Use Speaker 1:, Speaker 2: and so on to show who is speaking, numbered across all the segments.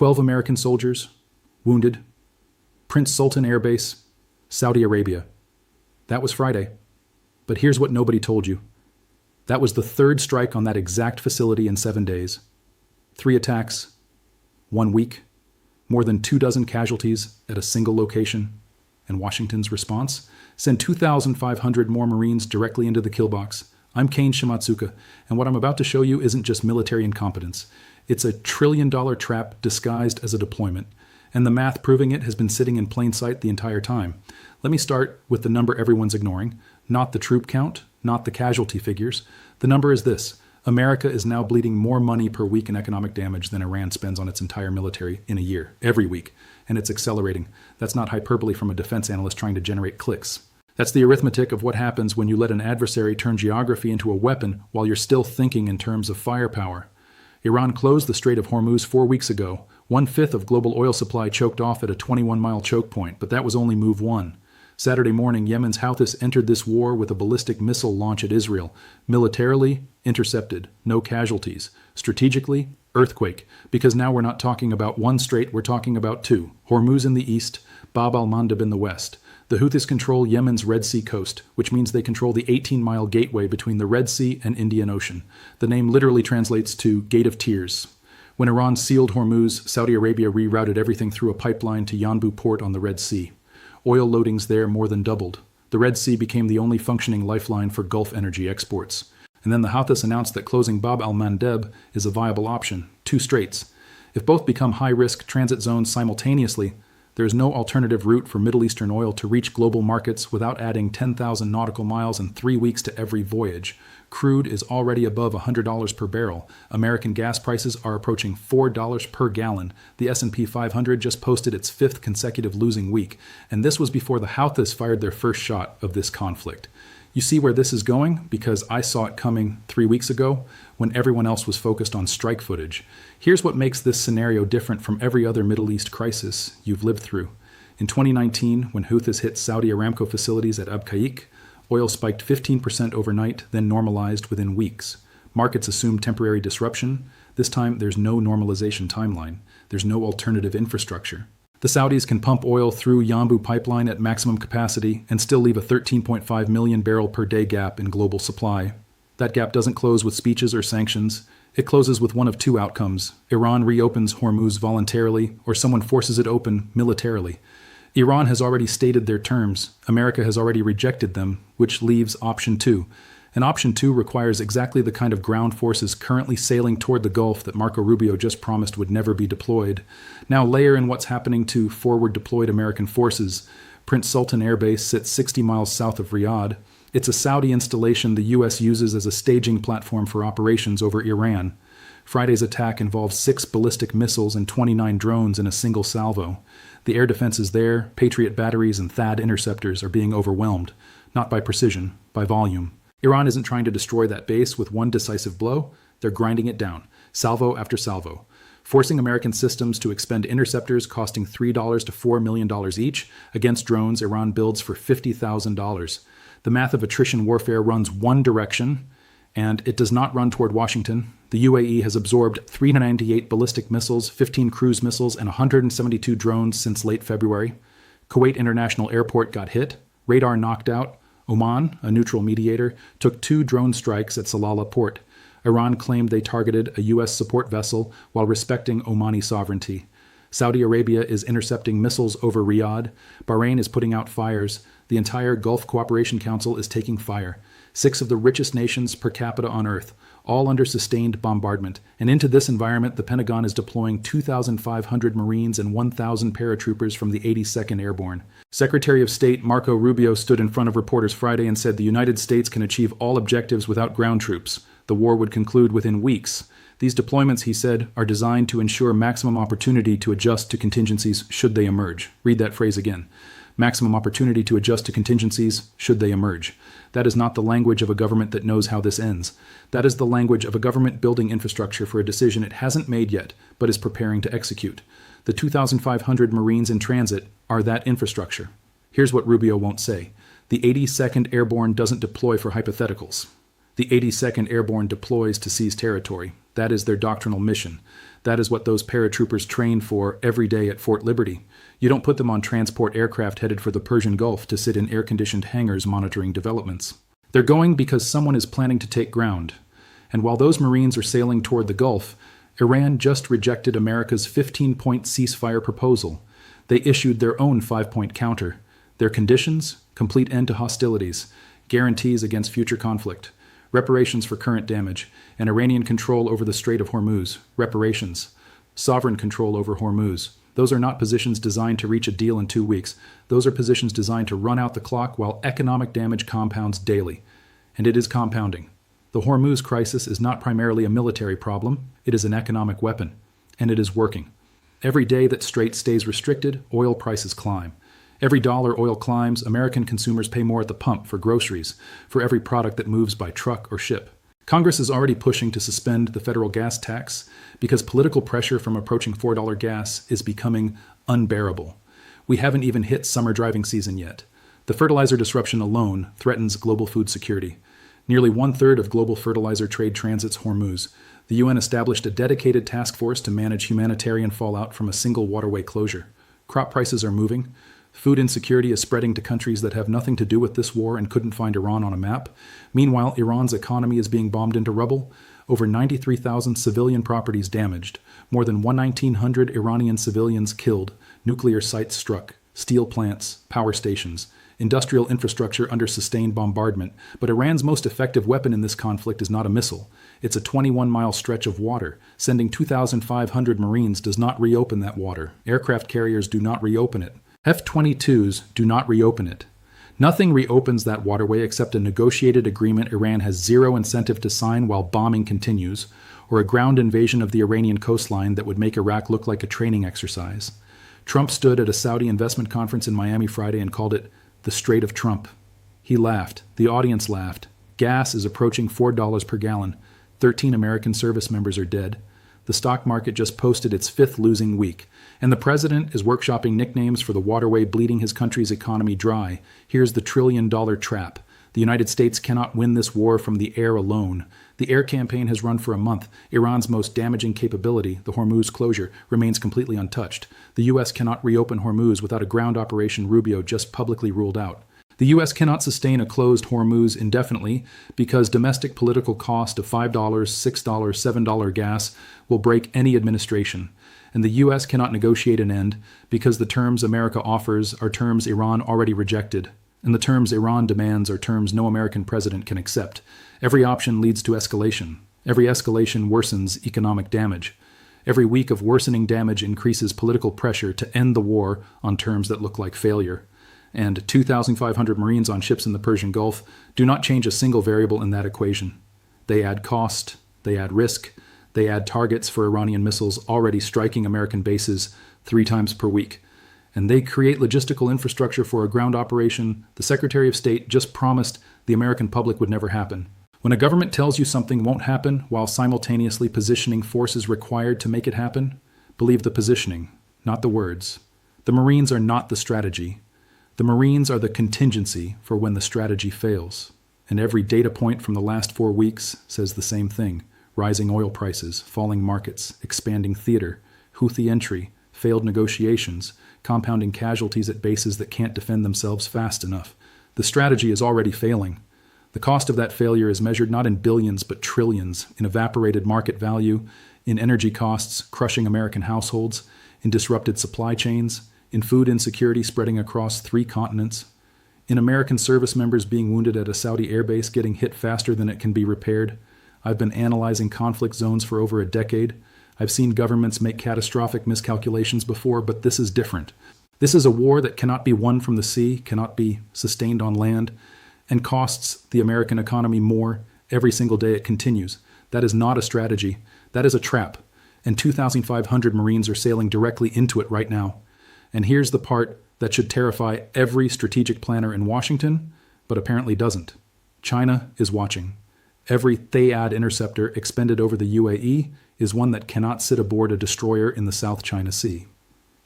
Speaker 1: 12 American soldiers wounded. Prince Sultan Air Base, Saudi Arabia. That was Friday. But here's what nobody told you. That was the third strike on that exact facility in 7 days. 3 attacks, 1 week, more than 24 casualties at a single location. And Washington's response? Send 2,500 more Marines directly into the kill box. I'm Kane Shimatsuka, and what I'm about to show you isn't just military incompetence. It's a trillion-dollar trap disguised as a deployment, and the math proving it has been sitting in plain sight the entire time. Let me start with the number everyone's ignoring, not the troop count, not the casualty figures. The number is this. America is now bleeding more money per week in economic damage than Iran spends on its entire military in a year, every week, and it's accelerating. That's not hyperbole from a defense analyst trying to generate clicks. That's the arithmetic of what happens when you let an adversary turn geography into a weapon while you're still thinking in terms of firepower. Iran closed the Strait of Hormuz 4 weeks ago. 1/5 of global oil supply choked off at a 21-mile choke point, but that was only move 1. Saturday morning, Yemen's Houthis entered this war with a ballistic missile launch at Israel. Militarily, intercepted, no casualties. Strategically, earthquake, because now we're not talking about one strait, we're talking about 2. Hormuz in the east, Bab al-Mandeb in the west. The Houthis control Yemen's Red Sea coast, which means they control the 18-mile gateway between the Red Sea and Indian Ocean. The name literally translates to Gate of Tears. When Iran sealed Hormuz, Saudi Arabia rerouted everything through a pipeline to Yanbu port on the Red Sea. Oil loadings there more than doubled. The Red Sea became the only functioning lifeline for Gulf energy exports. And then the Houthis announced that closing Bab al-Mandeb is a viable option. 2 straits. If both become high-risk transit zones simultaneously, there is no alternative route for Middle Eastern oil to reach global markets without adding 10,000 nautical miles and 3 weeks to every voyage. Crude is already above $100 per barrel. American gas prices are approaching $4 per gallon. The S&P 500 just posted its 5th consecutive losing week, and this was before the Houthis fired their first shot of this conflict. You see where this is going? Because I saw it coming 3 weeks ago when everyone else was focused on strike footage. Here's what makes this scenario different from every other Middle East crisis you've lived through. In 2019, when Houthis hit Saudi Aramco facilities at Abqaiq, oil spiked 15% overnight, then normalized within weeks. Markets assumed temporary disruption. This time, there's no normalization timeline. There's no alternative infrastructure. The Saudis can pump oil through Yanbu pipeline at maximum capacity and still leave a 13.5 million barrel per day gap in global supply. That gap doesn't close with speeches or sanctions. It closes with one of 2 outcomes. Iran reopens Hormuz voluntarily, or someone forces it open militarily. Iran has already stated their terms. America has already rejected them, which leaves option 2. And option 2 requires exactly the kind of ground forces currently sailing toward the Gulf that Marco Rubio just promised would never be deployed. Now layer in what's happening to forward deployed American forces. Prince Sultan Air Base sits 60 miles south of Riyadh. It's a Saudi installation the U.S. uses as a staging platform for operations over Iran. Friday's attack involved 6 ballistic missiles and 29 drones in a single salvo. The air defense is there, Patriot batteries and THAAD interceptors are being overwhelmed, not by precision, by volume. Iran isn't trying to destroy that base with one decisive blow, they're grinding it down, salvo after salvo, forcing American systems to expend interceptors costing $3 to $4 million each against drones Iran builds for $50,000. The math of attrition warfare runs one direction, and it does not run toward Washington. The UAE has absorbed 398 ballistic missiles, 15 cruise missiles, and 172 drones since late February. Kuwait International Airport got hit, radar knocked out. Oman, a neutral mediator, took 2 drone strikes at Salalah port. Iran claimed they targeted a U.S. support vessel while respecting Omani sovereignty. Saudi Arabia is intercepting missiles over Riyadh. Bahrain is putting out fires. The entire Gulf Cooperation Council is taking fire. 6 of the richest nations per capita on Earth, all under sustained bombardment. And into this environment, the Pentagon is deploying 2,500 Marines and 1,000 paratroopers from the 82nd Airborne. Secretary of State Marco Rubio stood in front of reporters Friday and said the United States can achieve all objectives without ground troops. The war would conclude within weeks. These deployments, he said, are designed to ensure maximum opportunity to adjust to contingencies should they emerge. Read that phrase again. Maximum opportunity to adjust to contingencies should they emerge. That is not the language of a government that knows how this ends. That is the language of a government building infrastructure for a decision it hasn't made yet, but is preparing to execute. The 2,500 Marines in transit are that infrastructure. Here's what Rubio won't say. The 82nd Airborne doesn't deploy for hypotheticals. The 82nd Airborne deploys to seize territory. That is their doctrinal mission. That is what those paratroopers train for every day at Fort Liberty. You don't put them on transport aircraft headed for the Persian Gulf to sit in air-conditioned hangars monitoring developments. They're going because someone is planning to take ground. And while those Marines are sailing toward the Gulf, Iran just rejected America's 15-point ceasefire proposal. They issued their own 5-point counter. Their conditions? Complete end to hostilities, guarantees against future conflict, reparations for current damage, and Iranian control over the Strait of Hormuz, reparations, sovereign control over Hormuz. Those are not positions designed to reach a deal in 2 weeks. Those are positions designed to run out the clock while economic damage compounds daily. And it is compounding. The Hormuz crisis is not primarily a military problem. It is an economic weapon. And it is working. Every day that Strait stays restricted, oil prices climb. Every dollar oil climbs, American consumers pay more at the pump for groceries, for every product that moves by truck or ship. Congress is already pushing to suspend the federal gas tax because political pressure from approaching $4 gas is becoming unbearable. We haven't even hit summer driving season yet. The fertilizer disruption alone threatens global food security. Nearly 1/3 of global fertilizer trade transits Hormuz. The UN established a dedicated task force to manage humanitarian fallout from a single waterway closure. Crop prices are moving. Food insecurity is spreading to countries that have nothing to do with this war and couldn't find Iran on a map. Meanwhile, Iran's economy is being bombed into rubble. Over 93,000 civilian properties damaged. More than 1,900 Iranian civilians killed. Nuclear sites struck. Steel plants, power stations. Industrial infrastructure under sustained bombardment. But Iran's most effective weapon in this conflict is not a missile. It's a 21-mile stretch of water. Sending 2,500 Marines does not reopen that water. Aircraft carriers do not reopen it. F-22s do not reopen it. Nothing reopens that waterway except a negotiated agreement Iran has zero incentive to sign while bombing continues, or a ground invasion of the Iranian coastline that would make Iraq look like a training exercise. Trump stood at a Saudi investment conference in Miami Friday and called it the Strait of Trump. He laughed. The audience laughed. Gas is approaching $4 per gallon. 13 American service members are dead. The stock market just posted its 5th losing week. And the president is workshopping nicknames for the waterway bleeding his country's economy dry. Here's the trillion-dollar trap. The United States cannot win this war from the air alone. The air campaign has run for a month. Iran's most damaging capability, the Hormuz closure, remains completely untouched. The U.S. cannot reopen Hormuz without a ground operation Rubio just publicly ruled out. The U.S. cannot sustain a closed Hormuz indefinitely because domestic political cost of $5, $6, $7 gas will break any administration. And the U.S. cannot negotiate an end because the terms America offers are terms Iran already rejected, and the terms Iran demands are terms no American president can accept. Every option leads to escalation. Every escalation worsens economic damage. Every week of worsening damage increases political pressure to end the war on terms that look like failure. And 2,500 Marines on ships in the Persian Gulf do not change a single variable in that equation. They add cost, they add risk, they add targets for Iranian missiles already striking American bases 3 times per week. And they create logistical infrastructure for a ground operation the Secretary of State just promised the American public would never happen. When a government tells you something won't happen while simultaneously positioning forces required to make it happen, believe the positioning, not the words. The Marines are not the strategy. The Marines are the contingency for when the strategy fails. And every data point from the last 4 weeks says the same thing. Rising oil prices, falling markets, expanding theater, Houthi entry, failed negotiations, compounding casualties at bases that can't defend themselves fast enough. The strategy is already failing. The cost of that failure is measured not in billions but trillions, in evaporated market value, in energy costs crushing American households, in disrupted supply chains, in food insecurity spreading across 3 continents, in American service members being wounded at a Saudi airbase getting hit faster than it can be repaired. I've been analyzing conflict zones for over a decade. I've seen governments make catastrophic miscalculations before, but this is different. This is a war that cannot be won from the sea, cannot be sustained on land, and costs the American economy more every single day it continues. That is not a strategy. That is a trap. And 2,500 Marines are sailing directly into it right now. And here's the part that should terrify every strategic planner in Washington, but apparently doesn't. China is watching. Every Thayad interceptor expended over the UAE is one that cannot sit aboard a destroyer in the South China Sea.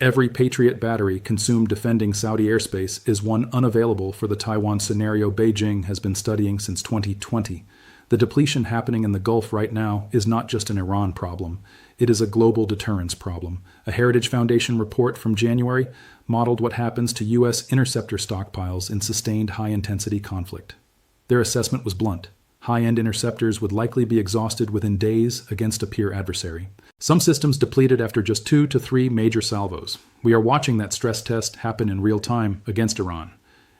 Speaker 1: Every Patriot battery consumed defending Saudi airspace is one unavailable for the Taiwan scenario Beijing has been studying since 2020. The depletion happening in the Gulf right now is not just an Iran problem. It is a global deterrence problem. A Heritage Foundation report from January modeled what happens to U.S. interceptor stockpiles in sustained high-intensity conflict. Their assessment was blunt. High-end interceptors would likely be exhausted within days against a peer adversary. Some systems depleted after just 2 to 3 major salvos. We are watching that stress test happen in real time against Iran,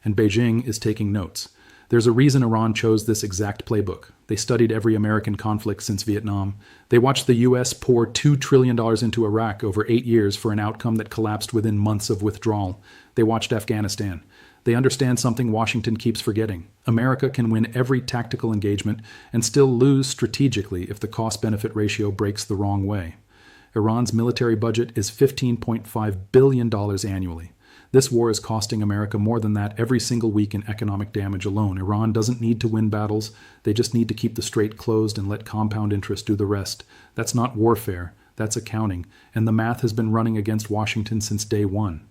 Speaker 1: and Beijing is taking notes. There's a reason Iran chose this exact playbook. They studied every American conflict since Vietnam. They watched the U.S. pour $2 trillion into Iraq over 8 years for an outcome that collapsed within months of withdrawal. They watched Afghanistan. They understand something Washington keeps forgetting. America can win every tactical engagement and still lose strategically if the cost-benefit ratio breaks the wrong way. Iran's military budget is $15.5 billion annually. This war is costing America more than that every single week in economic damage alone. Iran doesn't need to win battles. They just need to keep the strait closed and let compound interest do the rest. That's not warfare. That's accounting. And the math has been running against Washington since day one.